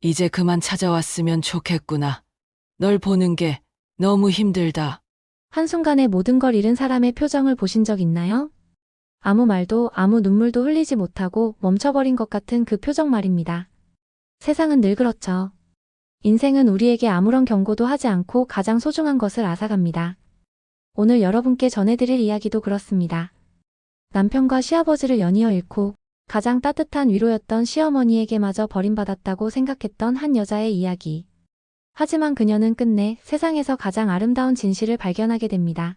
이제 그만 찾아왔으면 좋겠구나. 널 보는 게 너무 힘들다. 한순간에 모든 걸 잃은 사람의 표정을 보신 적 있나요? 아무 말도 아무 눈물도 흘리지 못하고 멈춰버린 것 같은 그 표정 말입니다. 세상은 늘 그렇죠. 인생은 우리에게 아무런 경고도 하지 않고 가장 소중한 것을 앗아갑니다. 오늘 여러분께 전해드릴 이야기도 그렇습니다. 남편과 시아버지를 연이어 잃고 가장 따뜻한 위로였던 시어머니에게마저 버림받았다고 생각했던 한 여자의 이야기. 하지만 그녀는 끝내 세상에서 가장 아름다운 진실을 발견하게 됩니다.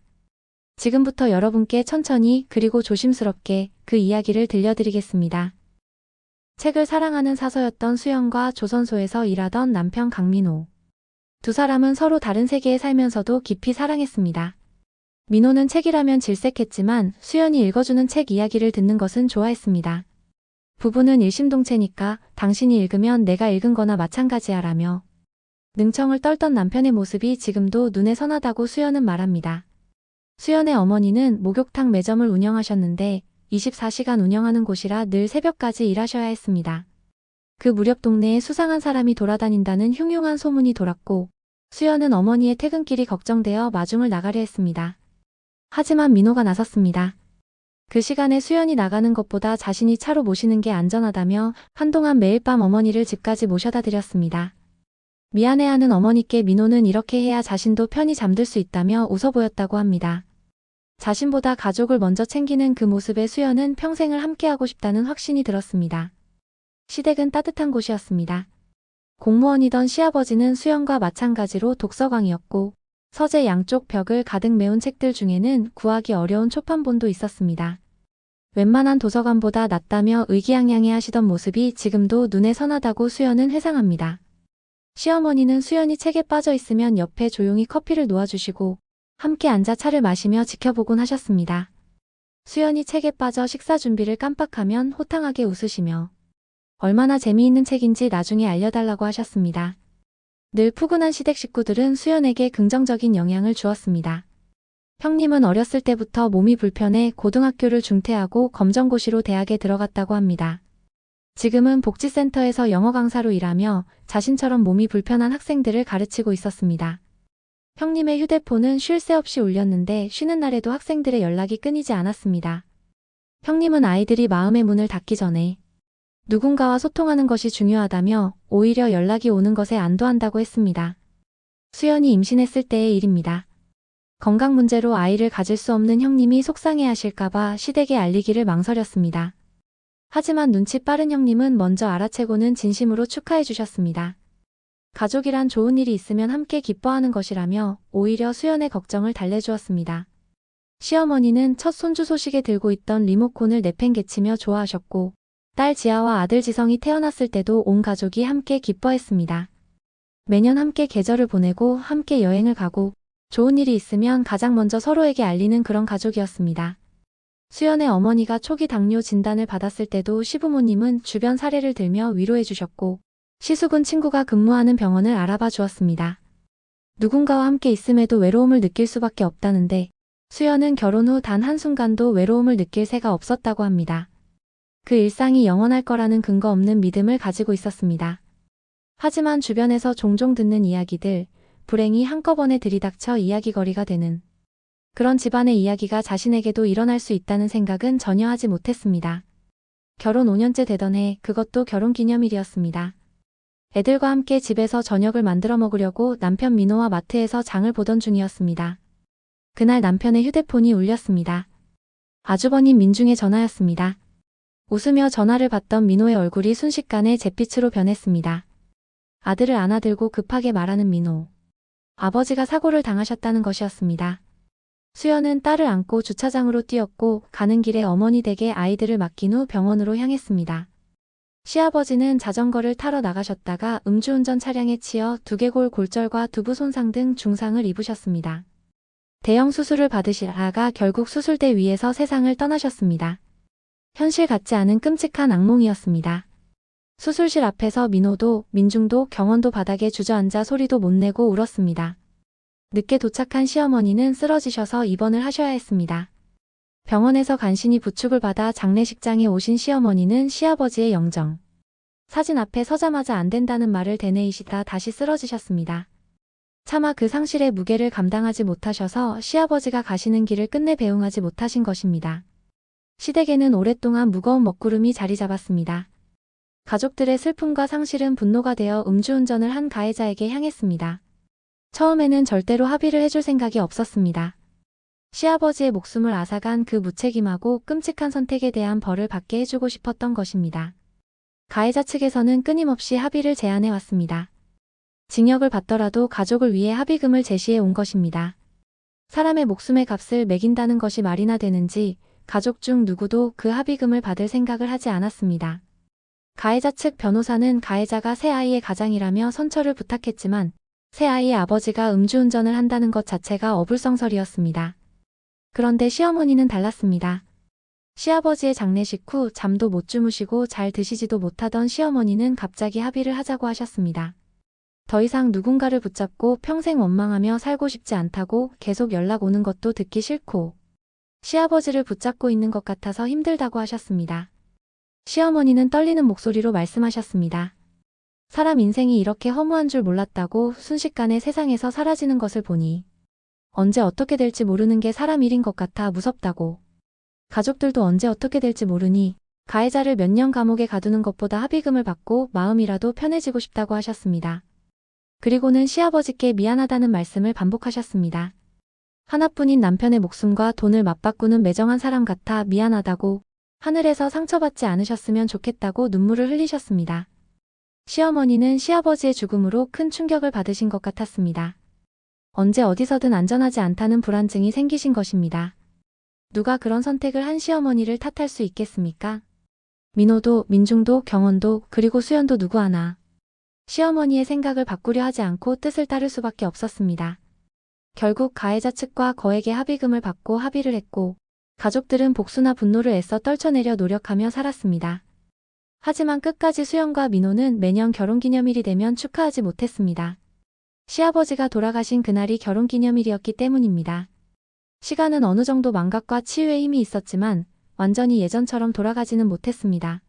지금부터 여러분께 천천히 그리고 조심스럽게 그 이야기를 들려드리겠습니다. 책을 사랑하는 사서였던 수연과 조선소에서 일하던 남편 강민호. 두 사람은 서로 다른 세계에 살면서도 깊이 사랑했습니다. 민호는 책이라면 질색했지만 수연이 읽어주는 책 이야기를 듣는 것은 좋아했습니다. 부부는 일심동체니까 당신이 읽으면 내가 읽은 거나 마찬가지야 라며 능청을 떨던 남편의 모습이 지금도 눈에 선하다고 수연은 말합니다. 수연의 어머니는 목욕탕 매점을 운영하셨는데 24시간 운영하는 곳이라 늘 새벽까지 일하셔야 했습니다. 그 무렵 동네에 수상한 사람이 돌아다닌다는 흉흉한 소문이 돌았고 수연은 어머니의 퇴근길이 걱정되어 마중을 나가려 했습니다. 하지만 민호가 나섰습니다. 그 시간에 수연이 나가는 것보다 자신이 차로 모시는 게 안전하다며 한동안 매일 밤 어머니를 집까지 모셔다 드렸습니다. 미안해하는 어머니께 민호는 이렇게 해야 자신도 편히 잠들 수 있다며 웃어 보였다고 합니다. 자신보다 가족을 먼저 챙기는 그 모습에 수연은 평생을 함께하고 싶다는 확신이 들었습니다. 시댁은 따뜻한 곳이었습니다. 공무원이던 시아버지는 수연과 마찬가지로 독서광이었고 서재 양쪽 벽을 가득 메운 책들 중에는 구하기 어려운 초판본도 있었습니다. 웬만한 도서관보다 낫다며 의기양양해 하시던 모습이 지금도 눈에 선하다고 수연은 회상합니다. 시어머니는 수연이 책에 빠져 있으면 옆에 조용히 커피를 놓아주시고 함께 앉아 차를 마시며 지켜보곤 하셨습니다. 수연이 책에 빠져 식사 준비를 깜빡하면 호탕하게 웃으시며 얼마나 재미있는 책인지 나중에 알려달라고 하셨습니다. 늘 푸근한 시댁 식구들은 수연에게 긍정적인 영향을 주었습니다. 형님은 어렸을 때부터 몸이 불편해 고등학교를 중퇴하고 검정고시로 대학에 들어갔다고 합니다. 지금은 복지센터에서 영어 강사로 일하며 자신처럼 몸이 불편한 학생들을 가르치고 있었습니다. 형님의 휴대폰은 쉴 새 없이 울렸는데 쉬는 날에도 학생들의 연락이 끊이지 않았습니다. 형님은 아이들이 마음의 문을 닫기 전에 누군가와 소통하는 것이 중요하다며 오히려 연락이 오는 것에 안도한다고 했습니다. 수연이 임신했을 때의 일입니다. 건강 문제로 아이를 가질 수 없는 형님이 속상해하실까봐 시댁에 알리기를 망설였습니다. 하지만 눈치 빠른 형님은 먼저 알아채고는 진심으로 축하해 주셨습니다. 가족이란 좋은 일이 있으면 함께 기뻐하는 것이라며 오히려 수연의 걱정을 달래주었습니다. 시어머니는 첫 손주 소식에 들고 있던 리모콘을 내팽개치며 좋아하셨고 딸 지아와 아들 지성이 태어났을 때도 온 가족이 함께 기뻐했습니다. 매년 함께 계절을 보내고 함께 여행을 가고 좋은 일이 있으면 가장 먼저 서로에게 알리는 그런 가족이었습니다. 수연의 어머니가 초기 당뇨 진단을 받았을 때도 시부모님은 주변 사례를 들며 위로해 주셨고 시숙은 친구가 근무하는 병원을 알아봐 주었습니다. 누군가와 함께 있음에도 외로움을 느낄 수밖에 없다는데 수연은 결혼 후 단 한순간도 외로움을 느낄 새가 없었다고 합니다. 그 일상이 영원할 거라는 근거 없는 믿음을 가지고 있었습니다. 하지만 주변에서 종종 듣는 이야기들, 불행이 한꺼번에 들이닥쳐 이야기거리가 되는 그런 집안의 이야기가 자신에게도 일어날 수 있다는 생각은 전혀 하지 못했습니다. 결혼 5년째 되던 해 그것도 결혼기념일이었습니다. 애들과 함께 집에서 저녁을 만들어 먹으려고 남편 민호와 마트에서 장을 보던 중이었습니다. 그날 남편의 휴대폰이 울렸습니다. 아주버님 민중의 전화였습니다. 웃으며 전화를 받던 민호의 얼굴이 순식간에 잿빛으로 변했습니다. 아들을 안아들고 급하게 말하는 민호. 아버지가 사고를 당하셨다는 것이었습니다. 수연은 딸을 안고 주차장으로 뛰었고 가는 길에 어머니 댁에 아이들을 맡긴 후 병원으로 향했습니다. 시아버지는 자전거를 타러 나가셨다가 음주운전 차량에 치여 두개골 골절과 두부 손상 등 중상을 입으셨습니다. 대형 수술을 받으시다가 결국 수술대 위에서 세상을 떠나셨습니다. 현실 같지 않은 끔찍한 악몽이었습니다. 수술실 앞에서 민호도 민중도 경원도 바닥에 주저앉아 소리도 못 내고 울었습니다. 늦게 도착한 시어머니는 쓰러지셔서 입원을 하셔야 했습니다. 병원에서 간신히 부축을 받아 장례식장에 오신 시어머니는 시아버지의 영정 사진 앞에 서자마자 안 된다는 말을 되뇌이시다 다시 쓰러지셨습니다. 차마 그 상실의 무게를 감당하지 못하셔서 시아버지가 가시는 길을 끝내 배웅하지 못하신 것입니다. 시댁에는 오랫동안 무거운 먹구름이 자리 잡았습니다. 가족들의 슬픔과 상실은 분노가 되어 음주운전을 한 가해자에게 향했습니다. 처음에는 절대로 합의를 해줄 생각이 없었습니다. 시아버지의 목숨을 앗아간 그 무책임하고 끔찍한 선택에 대한 벌을 받게 해주고 싶었던 것입니다. 가해자 측에서는 끊임없이 합의를 제안해 왔습니다. 징역을 받더라도 가족을 위해 합의금을 제시해 온 것입니다. 사람의 목숨의 값을 매긴다는 것이 말이나 되는지 가족 중 누구도 그 합의금을 받을 생각을 하지 않았습니다. 가해자 측 변호사는 가해자가 새 아이의 가장이라며 선처를 부탁했지만 새 아이의 아버지가 음주운전을 한다는 것 자체가 어불성설이었습니다. 그런데 시어머니는 달랐습니다. 시아버지의 장례식 후 잠도 못 주무시고 잘 드시지도 못하던 시어머니는 갑자기 합의를 하자고 하셨습니다. 더 이상 누군가를 붙잡고 평생 원망하며 살고 싶지 않다고 계속 연락 오는 것도 듣기 싫고 시아버지를 붙잡고 있는 것 같아서 힘들다고 하셨습니다. 시어머니는 떨리는 목소리로 말씀하셨습니다. 사람 인생이 이렇게 허무한 줄 몰랐다고 순식간에 세상에서 사라지는 것을 보니 언제 어떻게 될지 모르는 게 사람 일인 것 같아 무섭다고. 가족들도 언제 어떻게 될지 모르니 가해자를 몇 년 감옥에 가두는 것보다 합의금을 받고 마음이라도 편해지고 싶다고 하셨습니다. 그리고는 시아버지께 미안하다는 말씀을 반복하셨습니다. 하나뿐인 남편의 목숨과 돈을 맞바꾸는 매정한 사람 같아 미안하다고 하늘에서 상처받지 않으셨으면 좋겠다고 눈물을 흘리셨습니다. 시어머니는 시아버지의 죽음으로 큰 충격을 받으신 것 같았습니다. 언제 어디서든 안전하지 않다는 불안증이 생기신 것입니다. 누가 그런 선택을 한 시어머니를 탓할 수 있겠습니까? 민호도, 민중도, 경원도, 그리고 수연도 누구 하나 시어머니의 생각을 바꾸려 하지 않고 뜻을 따를 수밖에 없었습니다. 결국 가해자 측과 거액의 합의금을 받고 합의를 했고 가족들은 복수나 분노를 애써 떨쳐내려 노력하며 살았습니다. 하지만 끝까지 수연과 민호는 매년 결혼기념일이 되면 축하하지 못했습니다. 시아버지가 돌아가신 그날이 결혼기념일이었기 때문입니다. 시간은 어느 정도 망각과 치유의 힘이 있었지만 완전히 예전처럼 돌아가지는 못했습니다.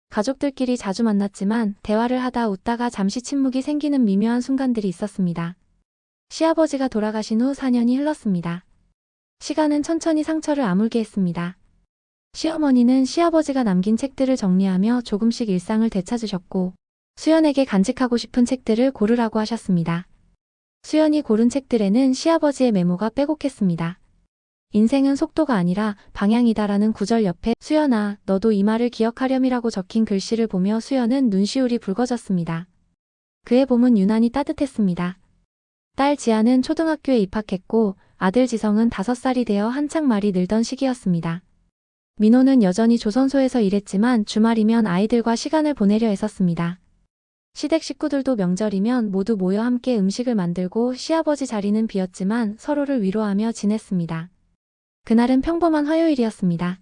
가족들끼리 자주 만났지만 대화를 하다 웃다가 잠시 침묵이 생기는 미묘한 순간들이 있었습니다. 시아버지가 돌아가신 후 4년이 흘렀습니다. 시간은 천천히 상처를 아물게 했습니다. 시어머니는 시아버지가 남긴 책들을 정리하며 조금씩 일상을 되찾으셨고 수연에게 간직하고 싶은 책들을 고르라고 하셨습니다. 수연이 고른 책들에는 시아버지의 메모가 빼곡했습니다. 인생은 속도가 아니라 방향이다라는 구절 옆에 수연아, 너도 이 말을 기억하렴이라고 적힌 글씨를 보며 수연은 눈시울이 붉어졌습니다. 그의 봄은 유난히 따뜻했습니다. 딸 지아는 초등학교에 입학했고 아들 지성은 5살이 되어 한창 말이 늘던 시기였습니다. 민호는 여전히 조선소에서 일했지만 주말이면 아이들과 시간을 보내려 애썼습니다. 시댁 식구들도 명절이면 모두 모여 함께 음식을 만들고 시아버지 자리는 비었지만 서로를 위로하며 지냈습니다. 그날은 평범한 화요일이었습니다.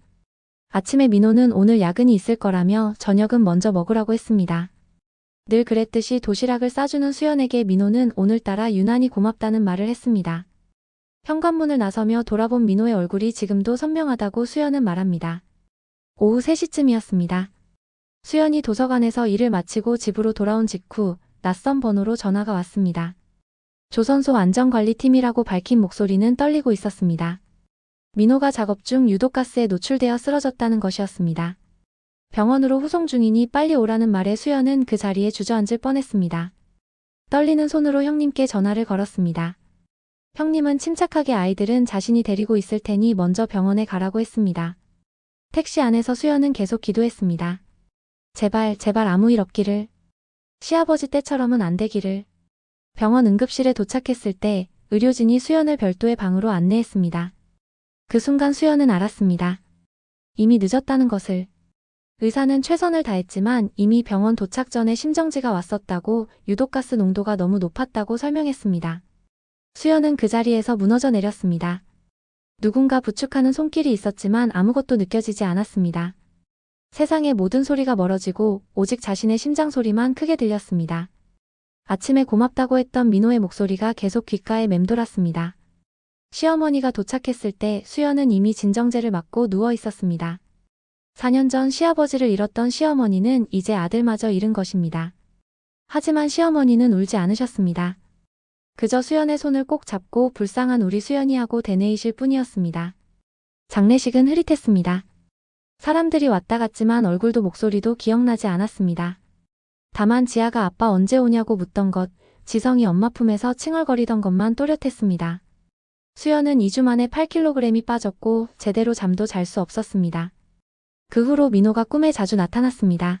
아침에 민호는 오늘 야근이 있을 거라며 저녁은 먼저 먹으라고 했습니다. 늘 그랬듯이 도시락을 싸주는 수연에게 민호는 오늘따라 유난히 고맙다는 말을 했습니다. 현관문을 나서며 돌아본 민호의 얼굴이 지금도 선명하다고 수연은 말합니다. 오후 3시쯤이었습니다. 수연이 도서관에서 일을 마치고 집으로 돌아온 직후 낯선 번호로 전화가 왔습니다. 조선소 안전관리팀이라고 밝힌 목소리는 떨리고 있었습니다. 민호가 작업 중 유독가스에 노출되어 쓰러졌다는 것이었습니다. 병원으로 후송 중이니 빨리 오라는 말에 수연은 그 자리에 주저앉을 뻔했습니다. 떨리는 손으로 형님께 전화를 걸었습니다. 형님은 침착하게 아이들은 자신이 데리고 있을 테니 먼저 병원에 가라고 했습니다. 택시 안에서 수연은 계속 기도했습니다. 제발, 제발 아무 일 없기를. 시아버지 때처럼은 안 되기를. 병원 응급실에 도착했을 때 의료진이 수연을 별도의 방으로 안내했습니다. 그 순간 수연은 알았습니다. 이미 늦었다는 것을. 의사는 최선을 다했지만 이미 병원 도착 전에 심정지가 왔었다고 유독가스 농도가 너무 높았다고 설명했습니다. 수연은 그 자리에서 무너져 내렸습니다. 누군가 부축하는 손길이 있었지만 아무것도 느껴지지 않았습니다. 세상의 모든 소리가 멀어지고 오직 자신의 심장 소리만 크게 들렸습니다. 아침에 고맙다고 했던 민호의 목소리가 계속 귓가에 맴돌았습니다. 시어머니가 도착했을 때 수연은 이미 진정제를 맞고 누워 있었습니다. 4년 전 시아버지를 잃었던 시어머니는 이제 아들마저 잃은 것입니다. 하지만 시어머니는 울지 않으셨습니다. 그저 수연의 손을 꼭 잡고 불쌍한 우리 수연이 하고 되뇌이실 뿐이었습니다. 장례식은 흐릿했습니다. 사람들이 왔다 갔지만 얼굴도 목소리도 기억나지 않았습니다. 다만 지아가 아빠 언제 오냐고 묻던 것, 지성이 엄마 품에서 칭얼거리던 것만 또렷했습니다. 수연은 2주 만에 8kg이 빠졌고 제대로 잠도 잘 수 없었습니다. 그 후로 민호가 꿈에 자주 나타났습니다.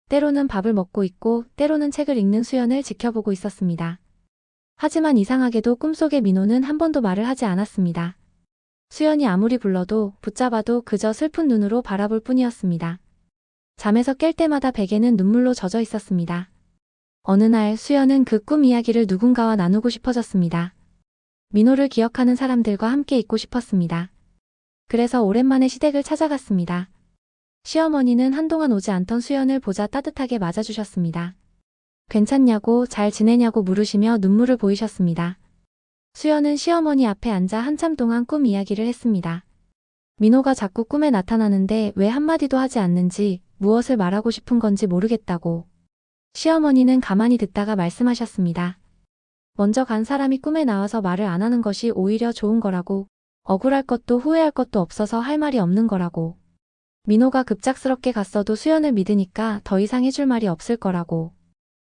때로는 밥을 먹고 있고 때로는 책을 읽는 수연을 지켜보고 있었습니다. 하지만 이상하게도 꿈속의 민호는 한 번도 말을 하지 않았습니다. 수연이 아무리 불러도 붙잡아도 그저 슬픈 눈으로 바라볼 뿐이었습니다. 잠에서 깰 때마다 베개는 눈물로 젖어 있었습니다. 어느 날 수연은 그 꿈 이야기를 누군가와 나누고 싶어졌습니다. 민호를 기억하는 사람들과 함께 있고 싶었습니다. 그래서 오랜만에 시댁을 찾아갔습니다. 시어머니는 한동안 오지 않던 수연을 보자 따뜻하게 맞아주셨습니다. 괜찮냐고 잘 지내냐고 물으시며 눈물을 보이셨습니다. 수연은 시어머니 앞에 앉아 한참 동안 꿈 이야기를 했습니다. 민호가 자꾸 꿈에 나타나는데 왜 한마디도 하지 않는지, 무엇을 말하고 싶은 건지 모르겠다고. 시어머니는 가만히 듣다가 말씀하셨습니다. 먼저 간 사람이 꿈에 나와서 말을 안 하는 것이 오히려 좋은 거라고, 억울할 것도 후회할 것도 없어서 할 말이 없는 거라고. 민호가 급작스럽게 갔어도 수연을 믿으니까 더 이상 해줄 말이 없을 거라고.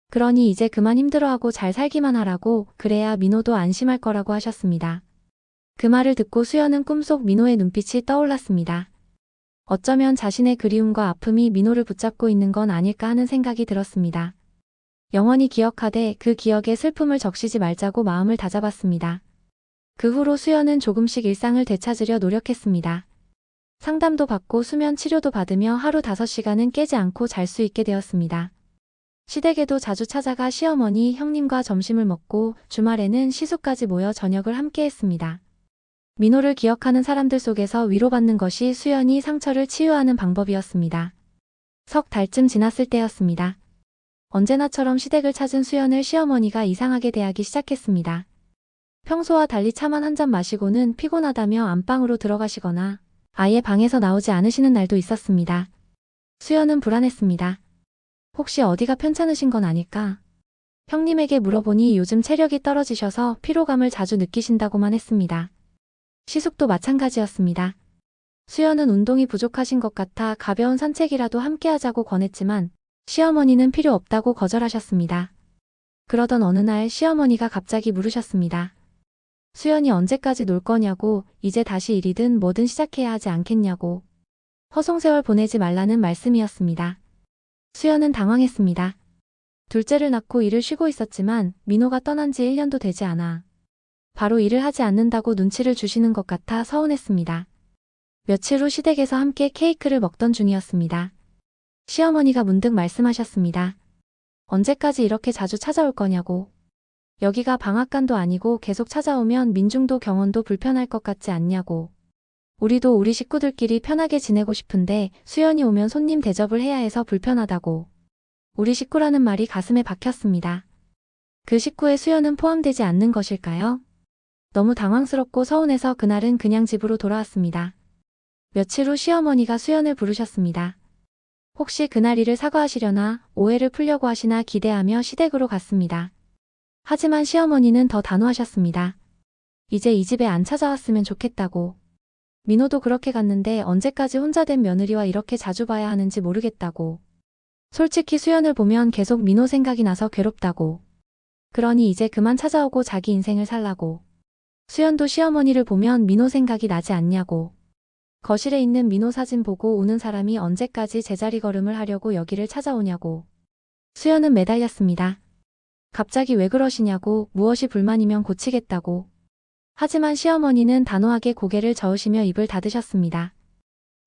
그러니 이제 그만 힘들어하고 잘 살기만 하라고, 그래야 민호도 안심할 거라고 하셨습니다. 그 말을 듣고 수연은 꿈속 민호의 눈빛이 떠올랐습니다. 어쩌면 자신의 그리움과 아픔이 민호를 붙잡고 있는 건 아닐까 하는 생각이 들었습니다. 영원히 기억하되 그 기억에 슬픔을 적시지 말자고 마음을 다잡았습니다. 그 후로 수연은 조금씩 일상을 되찾으려 노력했습니다. 상담도 받고 수면 치료도 받으며 하루 5시간은 깨지 않고 잘 수 있게 되었습니다. 시댁에도 자주 찾아가 시어머니, 형님과 점심을 먹고 주말에는 시숙까지 모여 저녁을 함께 했습니다. 민호를 기억하는 사람들 속에서 위로받는 것이 수연이 상처를 치유하는 방법이었습니다. 석 달쯤 지났을 때였습니다. 언제나처럼 시댁을 찾은 수연을 시어머니가 이상하게 대하기 시작했습니다. 평소와 달리 차만 한 잔 마시고는 피곤하다며 안방으로 들어가시거나 아예 방에서 나오지 않으시는 날도 있었습니다. 수연은 불안했습니다. 혹시 어디가 편찮으신 건 아닐까? 형님에게 물어보니 요즘 체력이 떨어지셔서 피로감을 자주 느끼신다고만 했습니다. 시숙도 마찬가지였습니다. 수연은 운동이 부족하신 것 같아 가벼운 산책이라도 함께 하자고 권했지만 시어머니는 필요 없다고 거절하셨습니다. 그러던 어느 날 시어머니가 갑자기 물으셨습니다. 수연이 언제까지 놀 거냐고, 이제 다시 일이든 뭐든 시작해야 하지 않겠냐고. 허송세월 보내지 말라는 말씀이었습니다. 수연은 당황했습니다. 둘째를 낳고 일을 쉬고 있었지만 민호가 떠난 지 1년도 되지 않아 바로 일을 하지 않는다고 눈치를 주시는 것 같아 서운했습니다. 며칠 후 시댁에서 함께 케이크를 먹던 중이었습니다. 시어머니가 문득 말씀하셨습니다. 언제까지 이렇게 자주 찾아올 거냐고. 여기가 방앗간도 아니고 계속 찾아오면 민중도 경원도 불편할 것 같지 않냐고. 우리도 우리 식구들끼리 편하게 지내고 싶은데 수연이 오면 손님 대접을 해야 해서 불편하다고. 우리 식구라는 말이 가슴에 박혔습니다. 그 식구에 수연은 포함되지 않는 것일까요? 너무 당황스럽고 서운해서 그날은 그냥 집으로 돌아왔습니다. 며칠 후 시어머니가 수연을 부르셨습니다. 혹시 그날 일을 사과하시려나 오해를 풀려고 하시나 기대하며 시댁으로 갔습니다. 하지만 시어머니는 더 단호하셨습니다. 이제 이 집에 안 찾아왔으면 좋겠다고. 민호도 그렇게 갔는데 언제까지 혼자 된 며느리와 이렇게 자주 봐야 하는지 모르겠다고. 솔직히 수연을 보면 계속 민호 생각이 나서 괴롭다고. 그러니 이제 그만 찾아오고 자기 인생을 살라고. 수연도 시어머니를 보면 민호 생각이 나지 않냐고. 거실에 있는 민호 사진 보고 우는 사람이 언제까지 제자리 걸음을 하려고 여기를 찾아오냐고. 수연은 매달렸습니다. 갑자기 왜 그러시냐고, 무엇이 불만이면 고치겠다고. 하지만 시어머니는 단호하게 고개를 저으시며 입을 닫으셨습니다.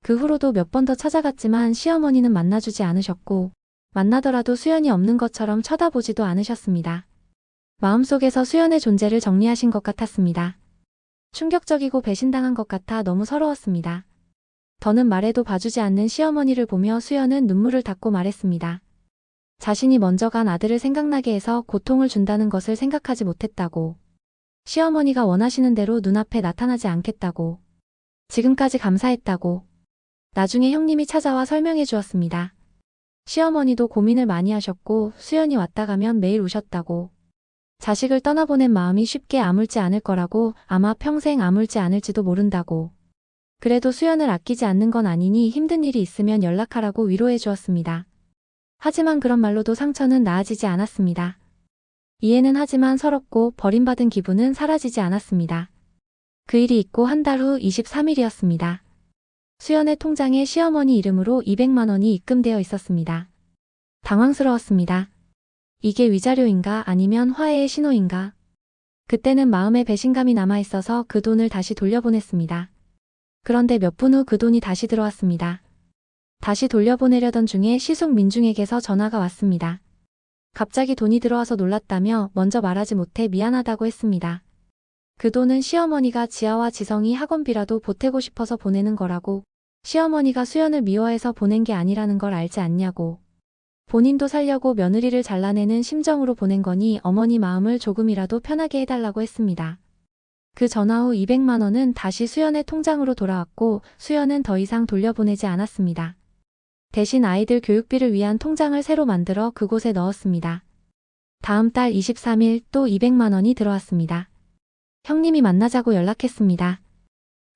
그 후로도 몇 번 더 찾아갔지만 시어머니는 만나주지 않으셨고 만나더라도 수연이 없는 것처럼 쳐다보지도 않으셨습니다. 마음속에서 수연의 존재를 정리하신 것 같았습니다. 충격적이고 배신당한 것 같아 너무 서러웠습니다. 더는 말해도 봐주지 않는 시어머니를 보며 수연은 눈물을 닦고 말했습니다. 자신이 먼저 간 아들을 생각나게 해서 고통을 준다는 것을 생각하지 못했다고. 시어머니가 원하시는 대로 눈앞에 나타나지 않겠다고. 지금까지 감사했다고. 나중에 형님이 찾아와 설명해 주었습니다. 시어머니도 고민을 많이 하셨고 수연이 왔다 가면 매일 우셨다고. 자식을 떠나보낸 마음이 쉽게 아물지 않을 거라고, 아마 평생 아물지 않을지도 모른다고. 그래도 수연을 아끼지 않는 건 아니니 힘든 일이 있으면 연락하라고 위로해 주었습니다. 하지만 그런 말로도 상처는 나아지지 않았습니다. 이해는 하지만 서럽고 버림받은 기분은 사라지지 않았습니다. 그 일이 있고 한 달 후 23일이었습니다. 수연의 통장에 시어머니 이름으로 200만 원이 입금되어 있었습니다. 당황스러웠습니다. 이게 위자료인가 아니면 화해의 신호인가? 그때는 마음에 배신감이 남아있어서 그 돈을 다시 돌려보냈습니다. 그런데 몇 분 후 그 돈이 다시 들어왔습니다. 다시 돌려보내려던 중에 시숙 민중에게서 전화가 왔습니다. 갑자기 돈이 들어와서 놀랐다며 먼저 말하지 못해 미안하다고 했습니다. 그 돈은 시어머니가 지아와 지성이 학원비라도 보태고 싶어서 보내는 거라고, 시어머니가 수연을 미워해서 보낸 게 아니라는 걸 알지 않냐고. 본인도 살려고 며느리를 잘라내는 심정으로 보낸 거니 어머니 마음을 조금이라도 편하게 해달라고 했습니다. 그 전화 후 200만 원은 다시 수연의 통장으로 돌아왔고 수연은 더 이상 돌려보내지 않았습니다. 대신 아이들 교육비를 위한 통장을 새로 만들어 그곳에 넣었습니다. 다음 달 23일 또 200만 원이 들어왔습니다. 형님이 만나자고 연락했습니다.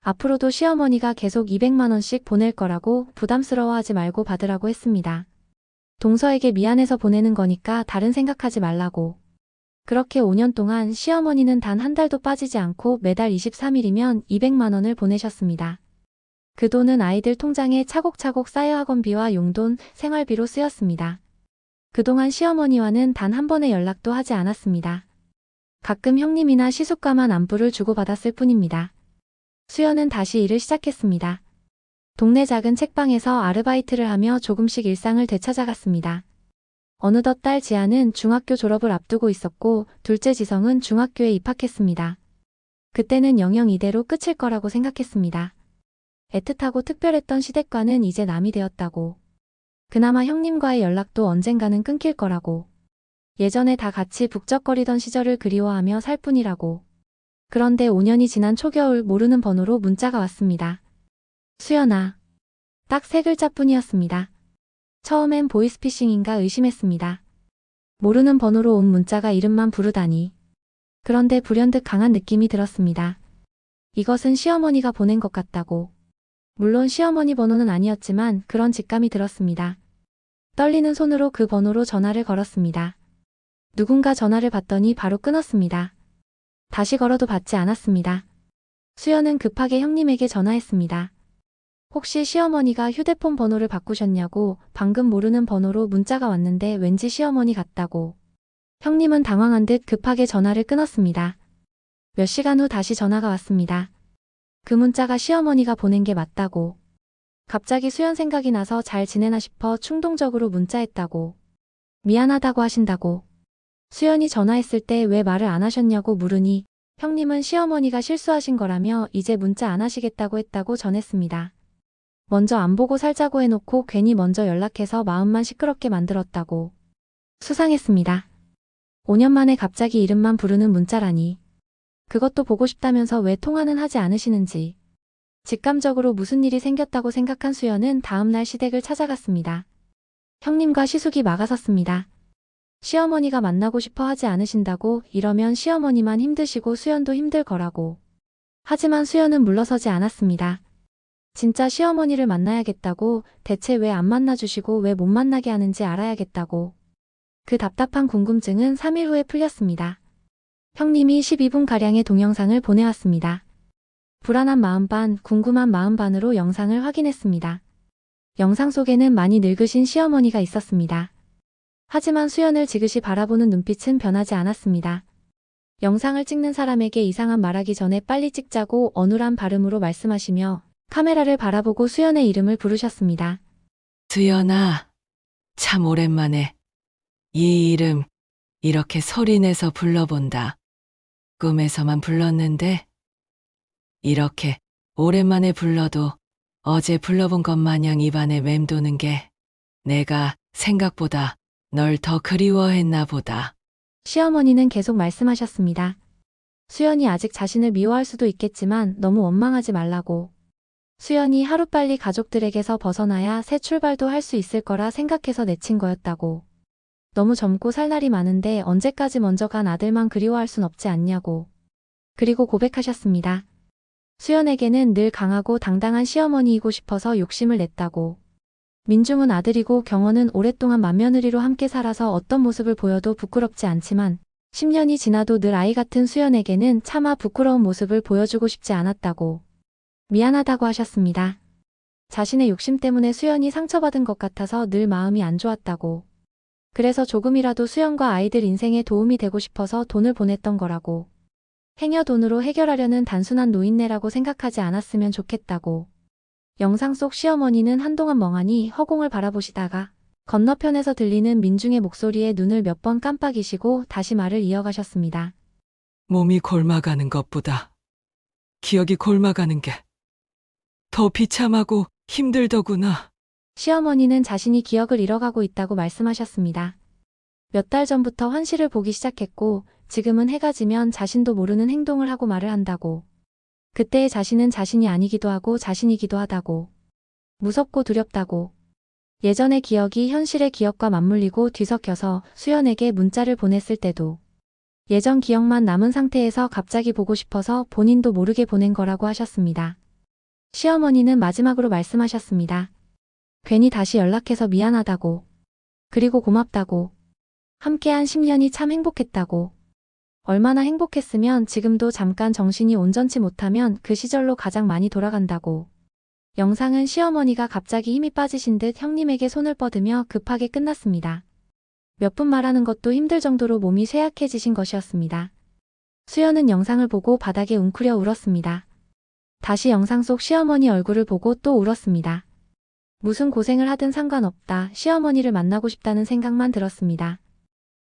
앞으로도 시어머니가 계속 200만 원씩 보낼 거라고 부담스러워하지 말고 받으라고 했습니다. 동서에게 미안해서 보내는 거니까 다른 생각하지 말라고. 그렇게 5년 동안 시어머니는 단 한 달도 빠지지 않고 매달 23일이면 200만 원을 보내셨습니다. 그 돈은 아이들 통장에 차곡차곡 쌓여 학원비와 용돈, 생활비로 쓰였습니다. 그동안 시어머니와는 단 한 번의 연락도 하지 않았습니다. 가끔 형님이나 시숙과만 안부를 주고받았을 뿐입니다. 수연은 다시 일을 시작했습니다. 동네 작은 책방에서 아르바이트를 하며 조금씩 일상을 되찾아갔습니다. 어느덧 딸 지아는 중학교 졸업을 앞두고 있었고 둘째 지성은 중학교에 입학했습니다. 그때는 영영 이대로 끝일 거라고 생각했습니다. 애틋하고 특별했던 시댁과는 이제 남이 되었다고. 그나마 형님과의 연락도 언젠가는 끊길 거라고. 예전에 다 같이 북적거리던 시절을 그리워하며 살 뿐이라고. 그런데 5년이 지난 초겨울 모르는 번호로 문자가 왔습니다. 수연아. 딱 3글자뿐이었습니다. 처음엔 보이스피싱인가 의심했습니다. 모르는 번호로 온 문자가 이름만 부르다니. 그런데 불현듯 강한 느낌이 들었습니다. 이것은 시어머니가 보낸 것 같다고. 물론 시어머니 번호는 아니었지만 그런 직감이 들었습니다. 떨리는 손으로 그 번호로 전화를 걸었습니다. 누군가 전화를 받더니 바로 끊었습니다. 다시 걸어도 받지 않았습니다. 수연은 급하게 형님에게 전화했습니다. 혹시 시어머니가 휴대폰 번호를 바꾸셨냐고. 방금 모르는 번호로 문자가 왔는데 왠지 시어머니 같다고. 형님은 당황한 듯 급하게 전화를 끊었습니다. 몇 시간 후 다시 전화가 왔습니다. 그 문자가 시어머니가 보낸 게 맞다고. 갑자기 수연 생각이 나서 잘 지내나 싶어 충동적으로 문자했다고. 미안하다고 하신다고. 수연이 전화했을 때 왜 말을 안 하셨냐고 물으니 형님은 시어머니가 실수하신 거라며 이제 문자 안 하시겠다고 했다고 전했습니다. 먼저 안 보고 살자고 해놓고 괜히 먼저 연락해서 마음만 시끄럽게 만들었다고. 수상했습니다. 5년 만에 갑자기 이름만 부르는 문자라니. 그것도 보고 싶다면서 왜 통화는 하지 않으시는지. 직감적으로 무슨 일이 생겼다고 생각한 수연은 다음날 시댁을 찾아갔습니다. 형님과 시숙이 막아섰습니다. 시어머니가 만나고 싶어 하지 않으신다고. 이러면 시어머니만 힘드시고 수연도 힘들 거라고. 하지만 수연은 물러서지 않았습니다. 진짜 시어머니를 만나야겠다고. 대체 왜 안 만나주시고 왜 못 만나게 하는지 알아야겠다고. 그 답답한 궁금증은 3일 후에 풀렸습니다. 형님이 12분가량의 동영상을 보내왔습니다. 불안한 마음 반, 궁금한 마음 반으로 영상을 확인했습니다. 영상 속에는 많이 늙으신 시어머니가 있었습니다. 하지만 수연을 지그시 바라보는 눈빛은 변하지 않았습니다. 영상을 찍는 사람에게 이상한 말하기 전에 빨리 찍자고 어눌한 발음으로 말씀하시며 카메라를 바라보고 수연의 이름을 부르셨습니다. 수연아, 참 오랜만에 이 이름 이렇게 소리내서 불러본다. 꿈에서만 불렀는데 이렇게 오랜만에 불러도 어제 불러본 것 마냥 입안에 맴도는 게 내가 생각보다 널 더 그리워했나 보다. 시어머니는 계속 말씀하셨습니다. 수연이 아직 자신을 미워할 수도 있겠지만 너무 원망하지 말라고. 수연이 하루빨리 가족들에게서 벗어나야 새 출발도 할 수 있을 거라 생각해서 내친 거였다고. 너무 젊고 살 날이 많은데 언제까지 먼저 간 아들만 그리워할 순 없지 않냐고. 그리고 고백하셨습니다. 수연에게는 늘 강하고 당당한 시어머니이고 싶어서 욕심을 냈다고. 민중은 아들이고 경원은 오랫동안 맏며느리로 함께 살아서 어떤 모습을 보여도 부끄럽지 않지만 10년이 지나도 늘 아이 같은 수연에게는 차마 부끄러운 모습을 보여주고 싶지 않았다고. 미안하다고 하셨습니다. 자신의 욕심 때문에 수연이 상처받은 것 같아서 늘 마음이 안 좋았다고. 그래서 조금이라도 수연과 아이들 인생에 도움이 되고 싶어서 돈을 보냈던 거라고. 행여 돈으로 해결하려는 단순한 노인네라고 생각하지 않았으면 좋겠다고. 영상 속 시어머니는 한동안 멍하니 허공을 바라보시다가 건너편에서 들리는 민중의 목소리에 눈을 몇 번 깜빡이시고 다시 말을 이어가셨습니다. 몸이 곪아가는 것보다 기억이 곪아가는 게 더 비참하고 힘들더구나. 시어머니는 자신이 기억을 잃어가고 있다고 말씀하셨습니다. 몇 달 전부터 환시를 보기 시작했고 지금은 해가 지면 자신도 모르는 행동을 하고 말을 한다고. 그때의 자신은 자신이 아니기도 하고 자신이기도 하다고. 무섭고 두렵다고. 예전의 기억이 현실의 기억과 맞물리고 뒤섞여서 수연에게 문자를 보냈을 때도 예전 기억만 남은 상태에서 갑자기 보고 싶어서 본인도 모르게 보낸 거라고 하셨습니다. 시어머니는 마지막으로 말씀하셨습니다. 괜히 다시 연락해서 미안하다고. 그리고 고맙다고. 함께한 10년이 참 행복했다고. 얼마나 행복했으면 지금도 잠깐 정신이 온전치 못하면 그 시절로 가장 많이 돌아간다고. 영상은 시어머니가 갑자기 힘이 빠지신 듯 형님에게 손을 뻗으며 급하게 끝났습니다. 몇 분 말하는 것도 힘들 정도로 몸이 쇠약해지신 것이었습니다. 수연은 영상을 보고 바닥에 웅크려 울었습니다. 다시 영상 속 시어머니 얼굴을 보고 또 울었습니다. 무슨 고생을 하든 상관없다. 시어머니를 만나고 싶다는 생각만 들었습니다.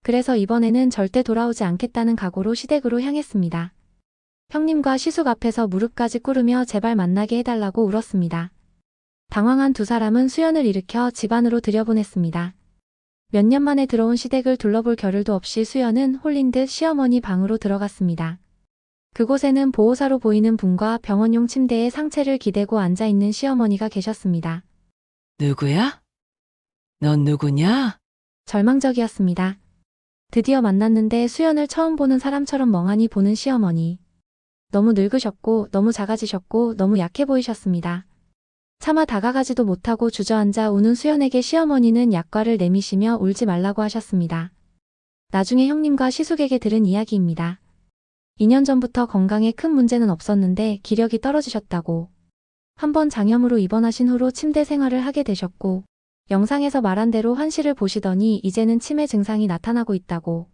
그래서 이번에는 절대 돌아오지 않겠다는 각오로 시댁으로 향했습니다. 형님과 시숙 앞에서 무릎까지 꿇으며 제발 만나게 해달라고 울었습니다. 당황한 두 사람은 수연을 일으켜 집 안으로 들여보냈습니다. 몇 년 만에 들어온 시댁을 둘러볼 겨를도 없이 수연은 홀린 듯 시어머니 방으로 들어갔습니다. 그곳에는 보호사로 보이는 분과 병원용 침대에 상체를 기대고 앉아있는 시어머니가 계셨습니다. 누구야? 넌 누구냐? 절망적이었습니다. 드디어 만났는데 수연을 처음 보는 사람처럼 멍하니 보는 시어머니. 너무 늙으셨고 너무 작아지셨고 너무 약해 보이셨습니다. 차마 다가가지도 못하고 주저앉아 우는 수연에게 시어머니는 약과를 내미시며 울지 말라고 하셨습니다. 나중에 형님과 시숙에게 들은 이야기입니다. 2년 전부터 건강에 큰 문제는 없었는데 기력이 떨어지셨다고. 한번 장염으로 입원하신 후로 침대 생활을 하게 되셨고 영상에서 말한 대로 환시를 보시더니 이제는 치매 증상이 나타나고 있다고.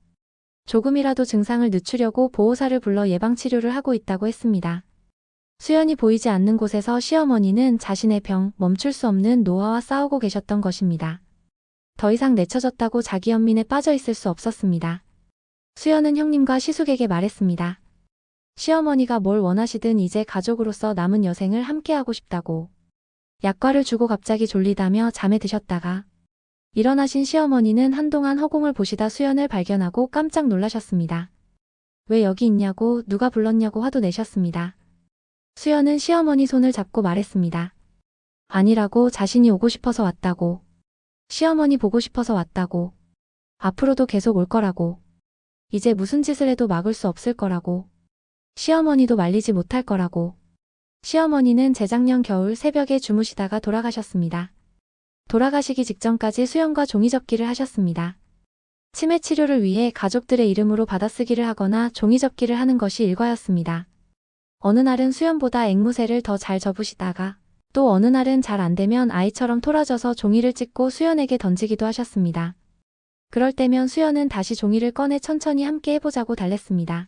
조금이라도 증상을 늦추려고 보호사를 불러 예방치료를 하고 있다고 했습니다. 수연이 보이지 않는 곳에서 시어머니는 자신의 병, 멈출 수 없는 노화와 싸우고 계셨던 것입니다. 더 이상 내쳐졌다고 자기 연민에 빠져 있을 수 없었습니다. 수연은 형님과 시숙에게 말했습니다. 시어머니가 뭘 원하시든 이제 가족으로서 남은 여생을 함께하고 싶다고. 약과를 주고 갑자기 졸리다며 잠에 드셨다가 일어나신 시어머니는 한동안 허공을 보시다 수연을 발견하고 깜짝 놀라셨습니다. 왜 여기 있냐고 누가 불렀냐고 화도 내셨습니다. 수연은 시어머니 손을 잡고 말했습니다. 아니라고 자신이 오고 싶어서 왔다고. 시어머니 보고 싶어서 왔다고. 앞으로도 계속 올 거라고. 이제 무슨 짓을 해도 막을 수 없을 거라고. 시어머니도 말리지 못할 거라고. 시어머니는 재작년 겨울 새벽에 주무시다가 돌아가셨습니다. 돌아가시기 직전까지 수연과 종이접기를 하셨습니다. 치매 치료를 위해 가족들의 이름으로 받아쓰기를 하거나 종이접기를 하는 것이 일과였습니다. 어느 날은 수연보다 앵무새를 더 잘 접으시다가 또 어느 날은 잘 안되면 아이처럼 토라져서 종이를 찢고 수연에게 던지기도 하셨습니다. 그럴 때면 수연은 다시 종이를 꺼내 천천히 함께 해보자고 달랬습니다.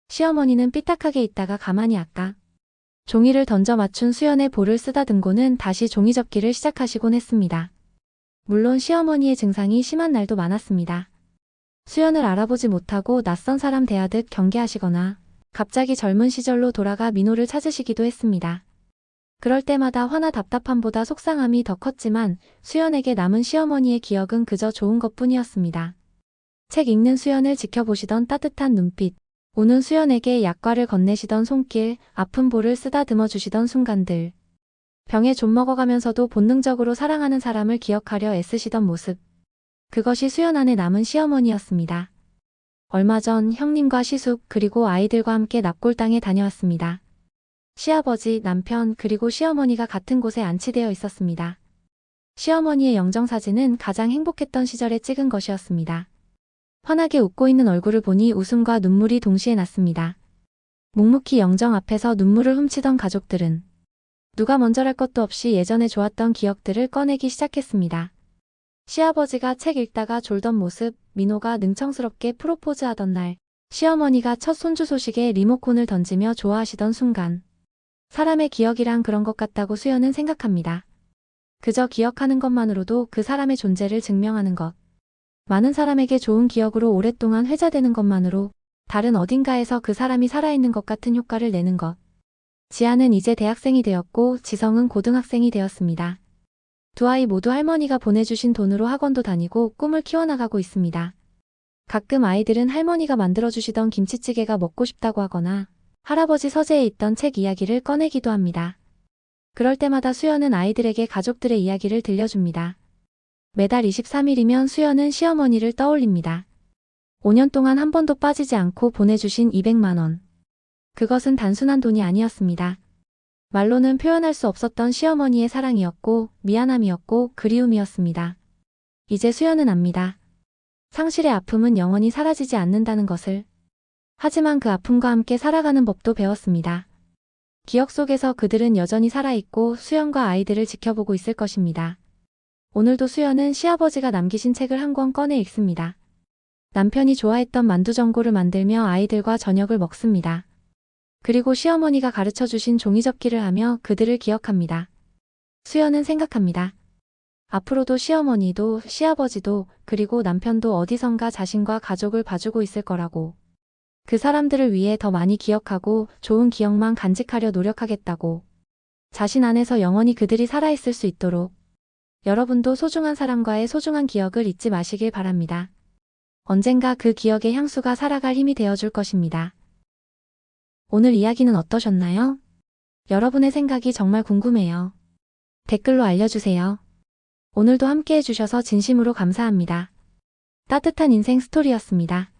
시어머니는 삐딱하게 있다가 가만히 아까 종이를 던져 맞춘 수연의 볼을 쓰다듬고는 다시 종이접기를 시작하시곤 했습니다. 물론 시어머니의 증상이 심한 날도 많았습니다. 수연을 알아보지 못하고 낯선 사람 대하듯 경계하시거나 갑자기 젊은 시절로 돌아가 민호를 찾으시기도 했습니다. 그럴 때마다 화나 답답함보다 속상함이 더 컸지만 수연에게 남은 시어머니의 기억은 그저 좋은 것뿐이었습니다. 책 읽는 수연을 지켜보시던 따뜻한 눈빛, 우는 수연에게 약과를 건네시던 손길, 아픈 볼을 쓰다듬어 주시던 순간들. 병에 좀 먹어가면서도 본능적으로 사랑하는 사람을 기억하려 애쓰시던 모습. 그것이 수연 안에 남은 시어머니였습니다. 얼마 전 형님과 시숙 그리고 아이들과 함께 납골당에 다녀왔습니다. 시아버지, 남편 그리고 시어머니가 같은 곳에 안치되어 있었습니다. 시어머니의 영정사진은 가장 행복했던 시절에 찍은 것이었습니다. 환하게 웃고 있는 얼굴을 보니 웃음과 눈물이 동시에 났습니다. 묵묵히 영정 앞에서 눈물을 훔치던 가족들은 누가 먼저랄 것도 없이 예전에 좋았던 기억들을 꺼내기 시작했습니다. 시아버지가 책 읽다가 졸던 모습, 민호가 능청스럽게 프로포즈하던 날, 시어머니가 첫 손주 소식에 리모컨을 던지며 좋아하시던 순간. 사람의 기억이란 그런 것 같다고 수연은 생각합니다. 그저 기억하는 것만으로도 그 사람의 존재를 증명하는 것. 많은 사람에게 좋은 기억으로 오랫동안 회자되는 것만으로 다른 어딘가에서 그 사람이 살아있는 것 같은 효과를 내는 것. 지아는 이제 대학생이 되었고 지성은 고등학생이 되었습니다. 두 아이 모두 할머니가 보내주신 돈으로 학원도 다니고 꿈을 키워나가고 있습니다. 가끔 아이들은 할머니가 만들어주시던 김치찌개가 먹고 싶다고 하거나 할아버지 서재에 있던 책 이야기를 꺼내기도 합니다. 그럴 때마다 수연은 아이들에게 가족들의 이야기를 들려줍니다. 매달 23일이면 수연은 시어머니를 떠올립니다. 5년 동안 한 번도 빠지지 않고 보내주신 200만 원. 그것은 단순한 돈이 아니었습니다. 말로는 표현할 수 없었던 시어머니의 사랑이었고 미안함이었고 그리움이었습니다. 이제 수연은 압니다. 상실의 아픔은 영원히 사라지지 않는다는 것을. 하지만 그 아픔과 함께 살아가는 법도 배웠습니다. 기억 속에서 그들은 여전히 살아있고 수연과 아이들을 지켜보고 있을 것입니다. 오늘도 수연은 시아버지가 남기신 책을 한 권 꺼내 읽습니다. 남편이 좋아했던 만두전골을 만들며 아이들과 저녁을 먹습니다. 그리고 시어머니가 가르쳐주신 종이접기를 하며 그들을 기억합니다. 수연은 생각합니다. 앞으로도 시어머니도 시아버지도 그리고 남편도 어디선가 자신과 가족을 봐주고 있을 거라고. 그 사람들을 위해 더 많이 기억하고 좋은 기억만 간직하려 노력하겠다고. 자신 안에서 영원히 그들이 살아있을 수 있도록. 여러분도 소중한 사람과의 소중한 기억을 잊지 마시길 바랍니다. 언젠가 그 기억의 향수가 살아갈 힘이 되어줄 것입니다. 오늘 이야기는 어떠셨나요? 여러분의 생각이 정말 궁금해요. 댓글로 알려주세요. 오늘도 함께 해주셔서 진심으로 감사합니다. 따뜻한 인생 스토리였습니다.